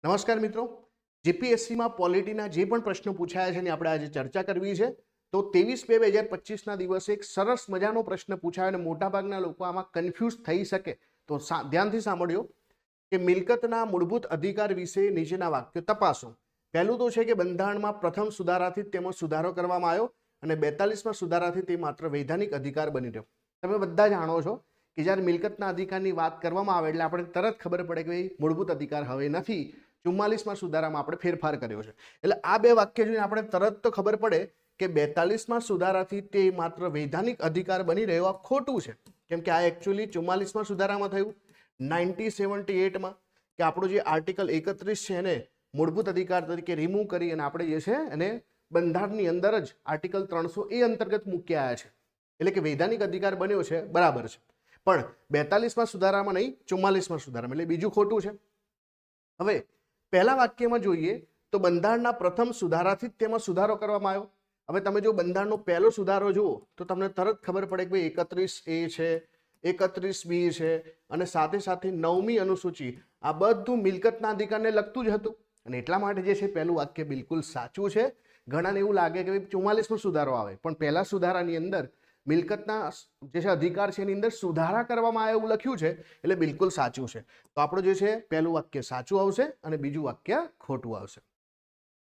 નમસ્કાર મિત્રો, જીપીએસસીમાં પોલિટીના જે પણ પ્રશ્નો પૂછાયા છે એની આપણે આજે ચર્ચા કરવી છે. તો 23/2/2025ના દિવસે એક સરસ મજાનો પ્રશ્ન પૂછાયો અને મોટાભાગના લોકો આમાં કન્ફ્યુઝ થઈ શકે તો ધ્યાનથી સાંભળ્યો કે મિલકતના મૂળભૂત અધિકાર વિશે નીચેના વાક્યો તપાસો. પહેલું તો છે કે બંધારણમાં પ્રથમ સુધારાથી તેમાં સુધારો કરવામાં આવ્યો અને 42માં સુધારાથી તે માત્ર વૈધાનિક અધિકાર બની રહ્યો. તમે બધા જાણો છો કે જ્યારે મિલકતના અધિકારની વાત કરવામાં આવે એટલે આપણે તરત ખબર પડે કે ભાઈ મૂળભૂત અધિકાર હવે નથી, 44માં સુધારામાં આપણે ફેરફાર કર્યો છે. એટલે આ બે વાક્ય જોઈને આપણે તરત તો ખબર પડે કે 42માં સુધારાથી તે માત્ર વૈધાનિક અધિકાર બની રહ્યો આ ખોટું છે. કેમ કે આ એકચ્યુઅલી 44માં સુધારામાં થયું, 1978માં કે આપણો જે આર્ટિકલ 31 છે એને મૂળભૂત અધિકાર તરીકે રિમૂવ કરી અને આપણે જે છે એને બંધારણની અંદર જ આર્ટિકલ 300A અંતર્ગત મૂકી આવ્યા છે. એટલે કે વૈધાનિક અધિકાર બન્યો છે, બરાબર છે, પણ 42માં સુધારામાં નહીં, 44માં સુધારામાં, એટલે બીજું ખોટું છે. હવે પહેલા વાક્યમાં જોઈએ તો બંધારણના પ્રથમ સુધારાથી જ તેમાં સુધારો કરવામાં આવ્યો. હવે તમે જો બંધારણનો પહેલો સુધારો જુઓ તો તમને તરત ખબર પડે કે ભાઈ 31A છે, 31B છે અને સાથે સાથે 9મી અનુસૂચિ, આ બધું મિલકતના અધિકારને લગતું જ હતું અને એટલા માટે જે છે પહેલું વાક્ય બિલકુલ સાચું છે. ઘણાને એવું લાગે કે ભાઈ 44મો સુધારો આવે, પણ પહેલા સુધારાની અંદર મિલકતના જે છે અધિકાર છે એની અંદર સુધારા કરવામાં આવે એવું લખ્યું છે, એટલે બિલકુલ સાચું છે. તો આપણું જે છે પહેલું વાક્ય સાચું આવશે અને બીજું વાક્ય ખોટું આવશે.